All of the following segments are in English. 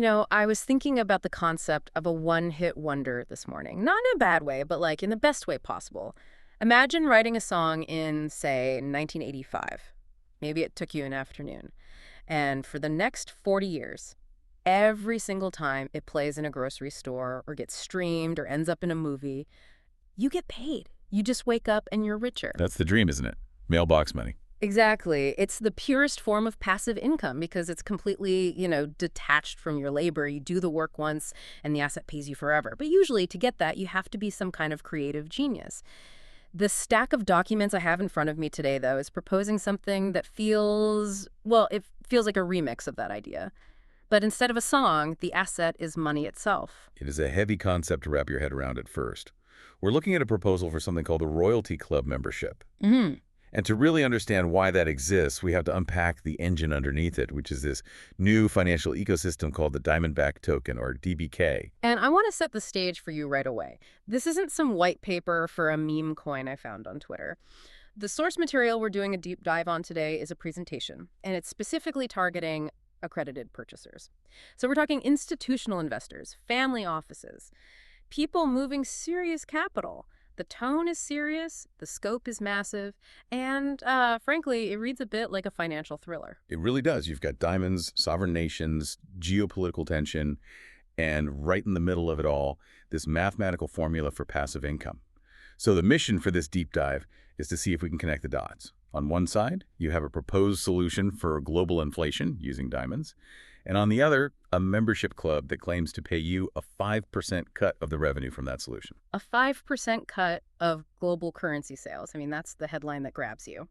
I was thinking about the concept of a one-hit wonder this morning. Not in a bad way, but like in the best way possible. Imagine writing a song in, say, 1985. Maybe it took you an afternoon. And for the next 40 years, every single time it plays in a grocery store or gets streamed or ends up in a movie, you get paid. You just wake up and you're richer. That's the dream, isn't it? Mailbox money. Exactly. It's the purest form of passive income because it's completely, detached from your labor. You do the work once and the asset pays you forever. But usually to get that, you have to be some kind of creative genius. The stack of documents I have in front of me today, though, is proposing something that it feels like a remix of that idea. But instead of a song, the asset is money itself. It is a heavy concept to wrap your head around at first. We're looking at a proposal for something called a Royalty Club membership. Hmm. And to really understand why that exists, we have to unpack the engine underneath it, which is this new financial ecosystem called the Diamondback Token, or DBK. And I want to set the stage for you right away. This isn't some white paper for a meme coin I found on Twitter. The source material we're doing a deep dive on today is a presentation, and it's specifically targeting accredited purchasers. So we're talking institutional investors, family offices, people moving serious capital. The tone is serious, the scope is massive, and frankly, it reads a bit like a financial thriller. It really does. You've got diamonds, sovereign nations, geopolitical tension, and right in the middle of it all, this mathematical formula for passive income. So the mission for this deep dive is to see if we can connect the dots. On one side, you have a proposed solution for global inflation using diamonds, and on the other, a membership club that claims to pay you a 5% cut of the revenue from that solution. A 5% cut of global currency sales. I mean, that's the headline that grabs you.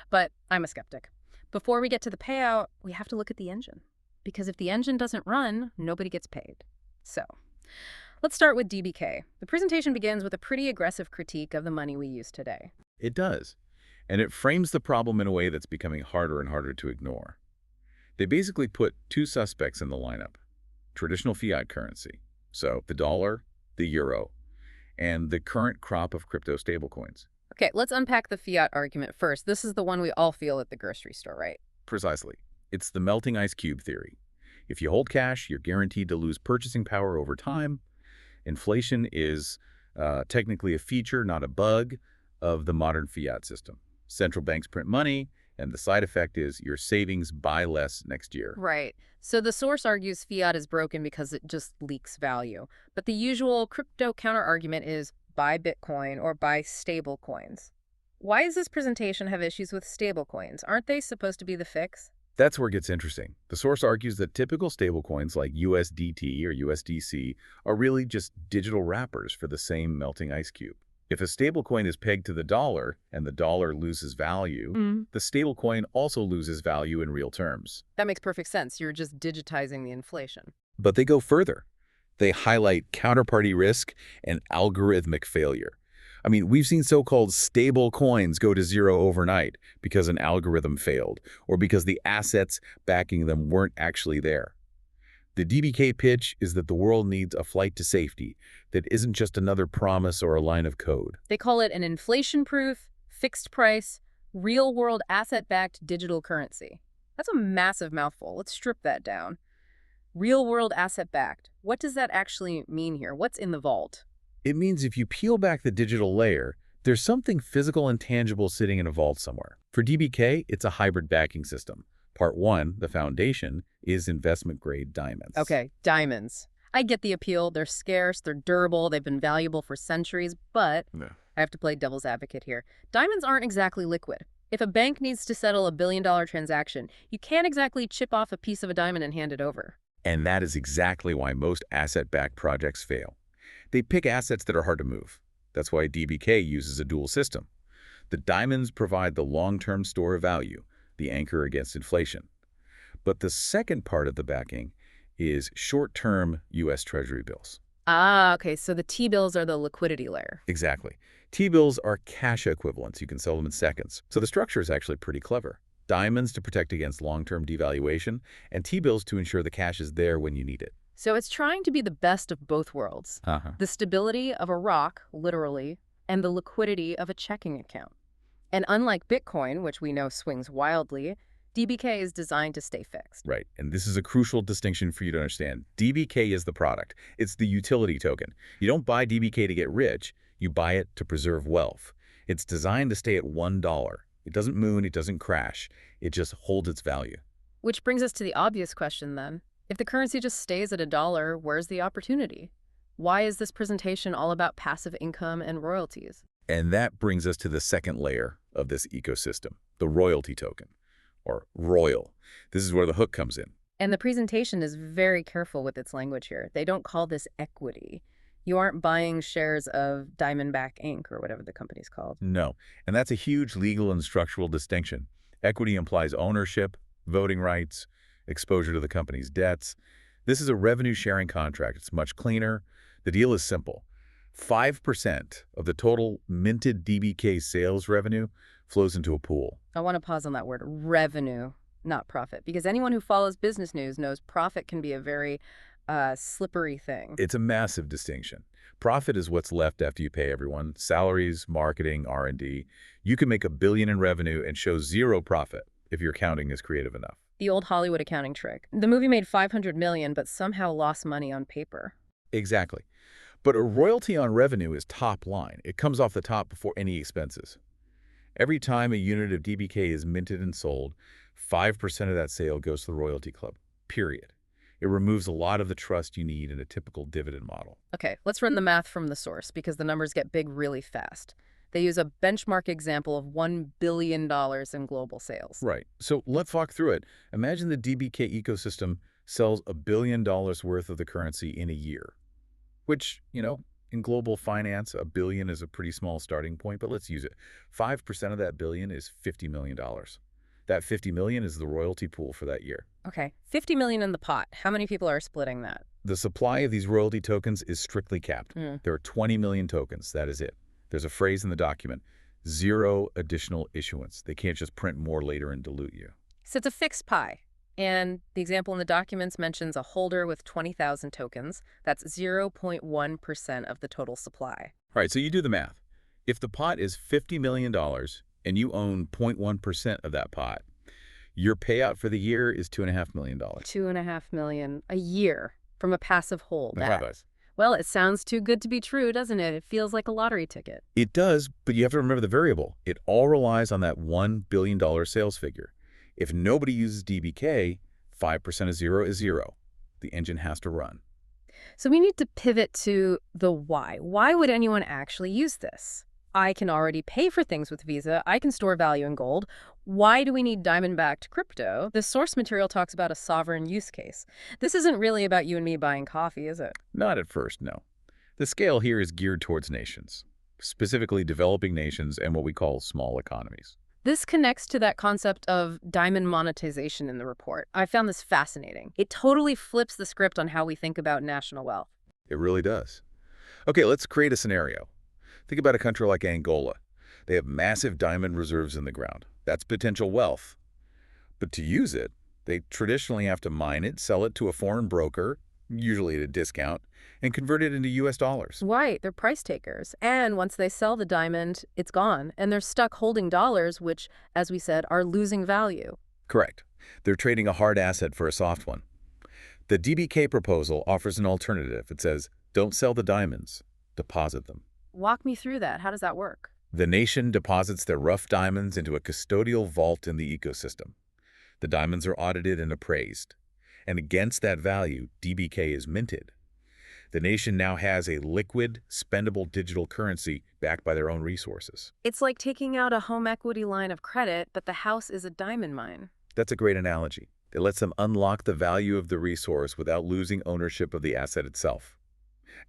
But I'm a skeptic. Before we get to the payout, we have to look at the engine. Because if the engine doesn't run, nobody gets paid. So let's start with DBK. The presentation begins with a pretty aggressive critique of the money we use today. It does. And it frames the problem in a way that's becoming harder and harder to ignore. They basically put two suspects in the lineup: traditional fiat currency, so the dollar, the euro, and the current crop of crypto stablecoins. Okay, let's unpack the fiat argument first. This is the one we all feel at the grocery store, right? Precisely. It's the melting ice cube theory. If you hold cash, you're guaranteed to lose purchasing power over time. Inflation is technically a feature, not a bug, of the modern fiat system. Central banks print money, and the side effect is your savings buy less next year. Right. So the source argues fiat is broken because it just leaks value. But the usual crypto counterargument is buy Bitcoin or buy stable coins. Why does this presentation have issues with stable coins? Aren't they supposed to be the fix? That's where it gets interesting. The source argues that typical stablecoins like USDT or USDC are really just digital wrappers for the same melting ice cube. If a stablecoin is pegged to the dollar and the dollar loses value, the stablecoin also loses value in real terms. That makes perfect sense. You're just digitizing the inflation. But they go further. They highlight counterparty risk and algorithmic failure. I mean, we've seen so-called stable coins go to zero overnight because an algorithm failed or because the assets backing them weren't actually there. The DBK pitch is that the world needs a flight to safety that isn't just another promise or a line of code. They call it an inflation-proof, fixed-price, real-world asset-backed digital currency. That's a massive mouthful. Let's strip that down. Real-world asset-backed. What does that actually mean here? What's in the vault? It means if you peel back the digital layer, there's something physical and tangible sitting in a vault somewhere. For DBK, it's a hybrid backing system. Part one, the foundation, is investment-grade diamonds. Okay, diamonds. I get the appeal. They're scarce, they're durable, they've been valuable for centuries, but No. I have to play devil's advocate here. Diamonds aren't exactly liquid. If a bank needs to settle $1 billion transaction, you can't exactly chip off a piece of a diamond and hand it over. And that is exactly why most asset-backed projects fail. They pick assets that are hard to move. That's why DBK uses a dual system. The diamonds provide the long-term store of value, the anchor against inflation. But the second part of the backing is short-term U.S. Treasury bills. Ah, okay, so the T-bills are the liquidity layer. Exactly. T-bills are cash equivalents. You can sell them in seconds. So the structure is actually pretty clever. Diamonds to protect against long-term devaluation, and T-bills to ensure the cash is there when you need it. So it's trying to be the best of both worlds. The stability of a rock, literally, and the liquidity of a checking account. And unlike Bitcoin, which we know swings wildly, DBK is designed to stay fixed. Right, and this is a crucial distinction for you to understand. DBK is the product. It's the utility token. You don't buy DBK to get rich. You buy it to preserve wealth. It's designed to stay at $1. It doesn't moon, it doesn't crash. It just holds its value. Which brings us to the obvious question then. If the currency just stays at $1, where's the opportunity? Why is this presentation all about passive income and royalties? And that brings us to the second layer of this ecosystem, the royalty token, or royal. This is where the hook comes in. And the presentation is very careful with its language here. They don't call this equity. You aren't buying shares of Diamondback Inc. or whatever the company's called. No, and that's a huge legal and structural distinction. Equity implies ownership, voting rights, exposure to the company's debts. This is a revenue-sharing contract. It's much cleaner. The deal is simple. 5% of the total minted DBK sales revenue flows into a pool. I want to pause on that word, revenue, not profit, because anyone who follows business news knows profit can be a very slippery thing. It's a massive distinction. Profit is what's left after you pay everyone, salaries, marketing, R&D. You can make $1 billion in revenue and show zero profit if your accounting is creative enough. The old Hollywood accounting trick. The movie made $500 million, but somehow lost money on paper. Exactly. But a royalty on revenue is top line. It comes off the top before any expenses. Every time a unit of DBK is minted and sold, 5% of that sale goes to the royalty club, period. It removes a lot of the trust you need in a typical dividend model. Okay, let's run the math from the source because the numbers get big really fast. They use a benchmark example of $1 billion in global sales. Right. So let's walk through it. Imagine the DBK ecosystem sells $1 billion worth of the currency in a year, which, in global finance, $1 billion is a pretty small starting point, but let's use it. 5% of that billion is $50 million. That $50 million is the royalty pool for that year. Okay, $50 million in the pot. How many people are splitting that? The supply of these royalty tokens is strictly capped. Mm. There are 20 million tokens. That is it. There's a phrase in the document, zero additional issuance. They can't just print more later and dilute you. So it's a fixed pie. And the example in the documents mentions a holder with 20,000 tokens. That's 0.1% of the total supply. All right, so you do the math. If the pot is $50 million and you own 0.1% of that pot, your payout for the year is $2.5 million. $2.5 million a year from a passive hold. That. Well, it sounds too good to be true, doesn't it? It feels like a lottery ticket. It does, but you have to remember the variable. It all relies on that $1 billion sales figure. If nobody uses DBK, 5% of zero is zero. The engine has to run. So we need to pivot to the why. Why would anyone actually use this? I can already pay for things with Visa. I can store value in gold. Why do we need diamond-backed crypto? The source material talks about a sovereign use case. This isn't really about you and me buying coffee, is it? Not at first, no. The scale here is geared towards nations, specifically developing nations and what we call small economies. This connects to that concept of diamond monetization in the report. I found this fascinating. It totally flips the script on how we think about national wealth. It really does. Okay, let's create a scenario. Think about a country like Angola. They have massive diamond reserves in the ground. That's potential wealth. But to use it, they traditionally have to mine it, sell it to a foreign broker, usually at a discount, and convert it into US dollars. Right, they're price takers. And once they sell the diamond, it's gone. And they're stuck holding dollars, which, as we said, are losing value. Correct. They're trading a hard asset for a soft one. The DBK proposal offers an alternative. It says, don't sell the diamonds, deposit them. Walk me through that. How does that work? The nation deposits their rough diamonds into a custodial vault in the ecosystem. The diamonds are audited and appraised. And against that value, DBK is minted. The nation now has a liquid, spendable digital currency backed by their own resources. It's like taking out a home equity line of credit, but the house is a diamond mine. That's a great analogy. It lets them unlock the value of the resource without losing ownership of the asset itself.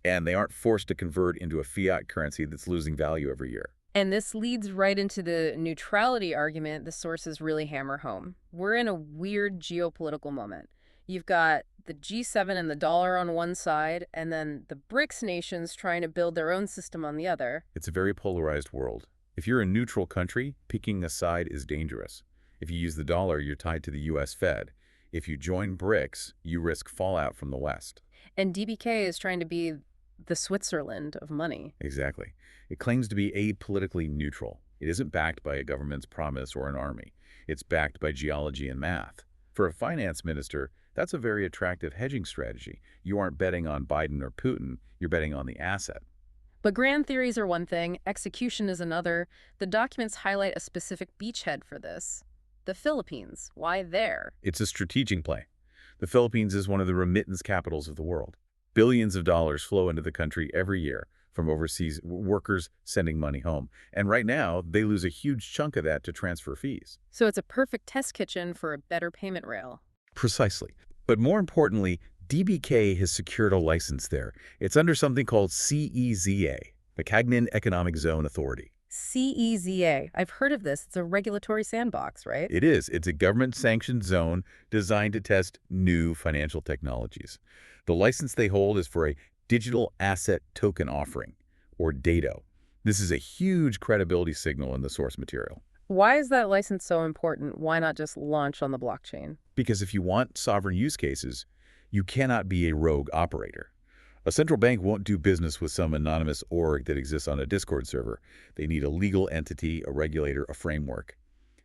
And they aren't forced to convert into a fiat currency that's losing value every year. And this leads right into the neutrality argument the sources really hammer home. We're in a weird geopolitical moment. You've got the G7 and the dollar on one side, and then the BRICS nations trying to build their own system on the other. It's a very polarized world. If you're a neutral country, picking a side is dangerous. If you use the dollar, you're tied to the US Fed. If you join BRICS, you risk fallout from the West. And DBK is trying to be the Switzerland of money. Exactly. It claims to be apolitically neutral. It isn't backed by a government's promise or an army. It's backed by geology and math. For a finance minister, that's a very attractive hedging strategy. You aren't betting on Biden or Putin, you're betting on the asset. But grand theories are one thing, execution is another. The documents highlight a specific beachhead for this. The Philippines. Why there? It's a strategic play. The Philippines is one of the remittance capitals of the world. Billions of dollars flow into the country every year from overseas workers sending money home. And right now, they lose a huge chunk of that to transfer fees. So it's a perfect test kitchen for a better payment rail. Precisely. But more importantly, DBK has secured a license there. It's under something called CEZA, the Cagayan Economic Zone Authority. CEZA. I've heard of this. It's a regulatory sandbox, right? It is. It's a government-sanctioned zone designed to test new financial technologies. The license they hold is for a Digital Asset Token Offering, or DATO. This is a huge credibility signal in the source material. Why is that license so important? Why not just launch on the blockchain? Because if you want sovereign use cases, you cannot be a rogue operator. A central bank won't do business with some anonymous org that exists on a Discord server. They need a legal entity, a regulator, a framework.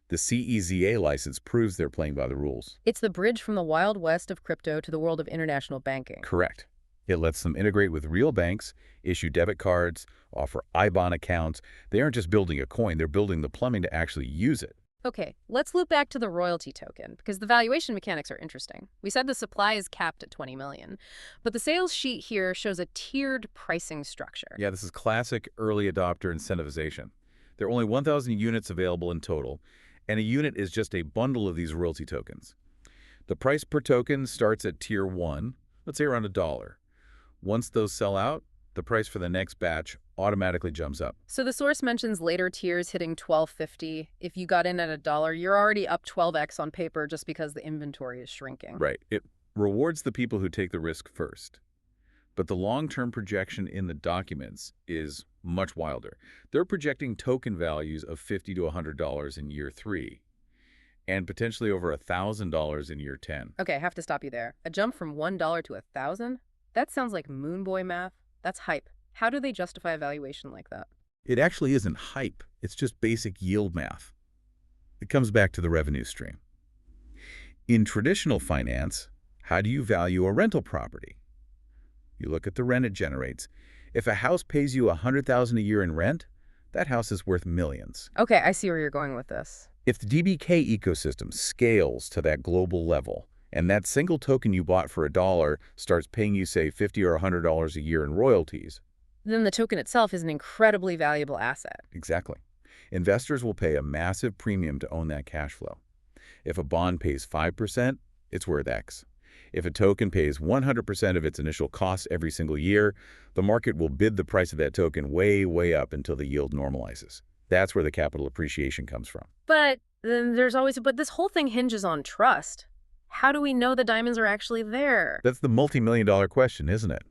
The CEZA license proves they're playing by the rules. It's the bridge from the Wild West of crypto to the world of international banking. Correct. It lets them integrate with real banks, issue debit cards, offer IBAN accounts. They aren't just building a coin, they're building the plumbing to actually use it. Okay, let's loop back to the royalty token, because the valuation mechanics are interesting. We said the supply is capped at 20 million, but the sales sheet here shows a tiered pricing structure. Yeah, this is classic early adopter incentivization. There are only 1,000 units available in total, and a unit is just a bundle of these royalty tokens. The price per token starts at tier 1, let's say around $1. Once those sell out, the price for the next batch automatically jumps up. So the source mentions later tiers hitting $12.50. If you got in at $1, you're already up 12x on paper just because the inventory is shrinking. Right. It rewards the people who take the risk first. But the long-term projection in the documents is much wilder. They're projecting token values of $50 to $100 in year 3 and potentially over $1,000 in year 10. Okay, I have to stop you there. A jump from $1 to $1,000? That sounds like moon boy math. That's hype. How do they justify a valuation like that? It actually isn't hype. It's just basic yield math. It comes back to the revenue stream. In traditional finance, how do you value a rental property? You look at the rent it generates. If a house pays you $100,000 a year in rent, that house is worth millions. Okay, I see where you're going with this. If the DBK ecosystem scales to that global level, and that single token you bought for $1 starts paying you, say, $50 or $100 a year in royalties, then the token itself is an incredibly valuable asset. Exactly. Investors will pay a massive premium to own that cash flow. If a bond pays 5%, it's worth X. If a token pays 100% of its initial cost every single year, the market will bid the price of that token way, way up until the yield normalizes. That's where the capital appreciation comes from. But then but this whole thing hinges on trust. How do we know the diamonds are actually there? That's the multi-million-dollar question, isn't it?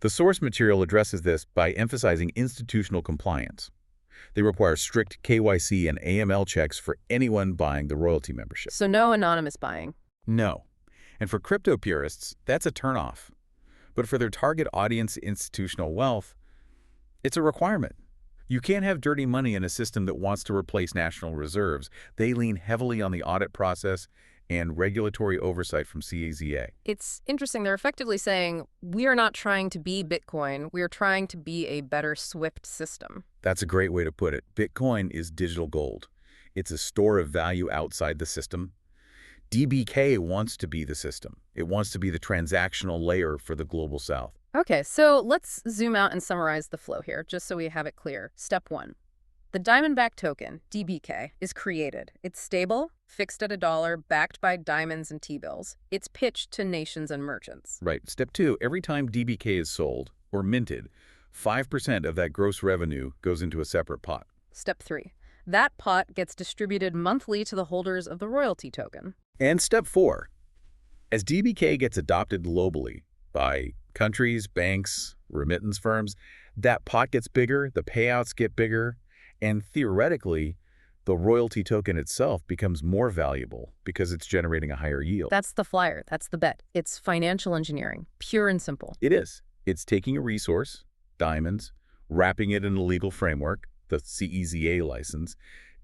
The source material addresses this by emphasizing institutional compliance. They require strict KYC and AML checks for anyone buying the royalty membership. So no anonymous buying? No. And for crypto purists, that's a turnoff. But for their target audience institutional wealth, it's a requirement. You can't have dirty money in a system that wants to replace national reserves. They lean heavily on the audit process and regulatory oversight from CEZA. It's interesting. They're effectively saying, we are not trying to be Bitcoin. We are trying to be a better SWIFT system. That's a great way to put it. Bitcoin is digital gold. It's a store of value outside the system. DBK wants to be the system. It wants to be the transactional layer for the global south. Okay, so let's zoom out and summarize the flow here, just so we have it clear. Step 1. The Diamondback token, DBK, is created. It's stable, fixed at $1, backed by diamonds and T-bills. It's pitched to nations and merchants. Right. Step 2, every time DBK is sold or minted, 5% of that gross revenue goes into a separate pot. Step 3, that pot gets distributed monthly to the holders of the royalty token. And step 4, as DBK gets adopted globally by countries, banks, remittance firms, that pot gets bigger, the payouts get bigger, and theoretically, the royalty token itself becomes more valuable because it's generating a higher yield. That's the flyer. That's the bet. It's financial engineering, pure and simple. It is. It's taking a resource, diamonds, wrapping it in a legal framework, the CEZA license,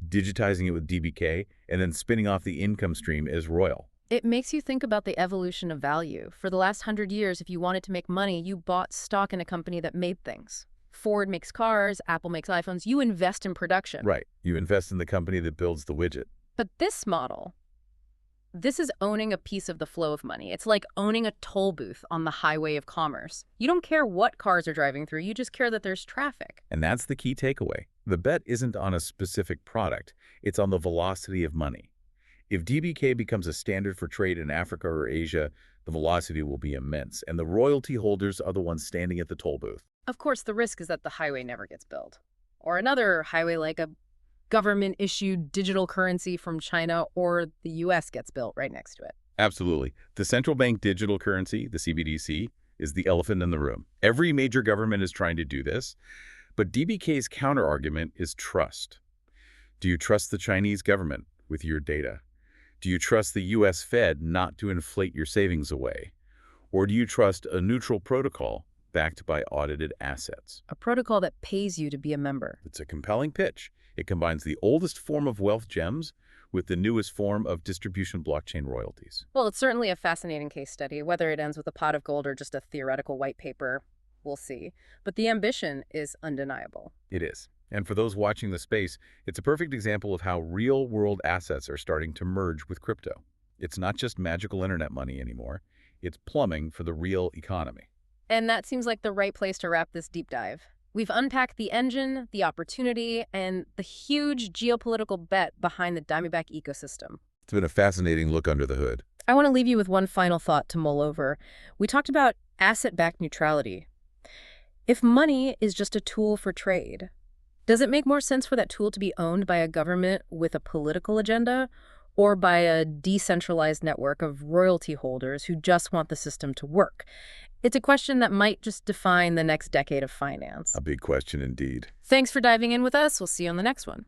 digitizing it with DBK, and then spinning off the income stream as Royal. It makes you think about the evolution of value. For the last 100 years, if you wanted to make money, you bought stock in a company that made things. Ford makes cars, Apple makes iPhones. You invest in production. Right. You invest in the company that builds the widget. But this model, this is owning a piece of the flow of money. It's like owning a toll booth on the highway of commerce. You don't care what cars are driving through, you just care that there's traffic. And that's the key takeaway. The bet isn't on a specific product. It's on the velocity of money. If DBK becomes a standard for trade in Africa or Asia, the velocity will be immense, and the royalty holders are the ones standing at the toll booth. Of course, the risk is that the highway never gets built. Or another highway like a government-issued digital currency from China or the U.S. gets built right next to it. Absolutely. The central bank digital currency, the CBDC, is the elephant in the room. Every major government is trying to do this, but DBK's counterargument is trust. Do you trust the Chinese government with your data? Do you trust the U.S. Fed not to inflate your savings away? Or do you trust a neutral protocol backed by audited assets? A protocol that pays you to be a member. It's a compelling pitch. It combines the oldest form of wealth gems with the newest form of distribution blockchain royalties. Well, it's certainly a fascinating case study. Whether it ends with a pot of gold or just a theoretical white paper, we'll see. But the ambition is undeniable. It is. And for those watching the space, it's a perfect example of how real-world assets are starting to merge with crypto. It's not just magical internet money anymore. It's plumbing for the real economy. And that seems like the right place to wrap this deep dive. We've unpacked the engine, the opportunity, and the huge geopolitical bet behind the Diamondback ecosystem. It's been a fascinating look under the hood. I want to leave you with one final thought to mull over. We talked about asset-backed neutrality. If money is just a tool for trade, does it make more sense for that tool to be owned by a government with a political agenda or by a decentralized network of royalty holders who just want the system to work? It's a question that might just define the next decade of finance. A big question indeed. Thanks for diving in with us. We'll see you on the next one.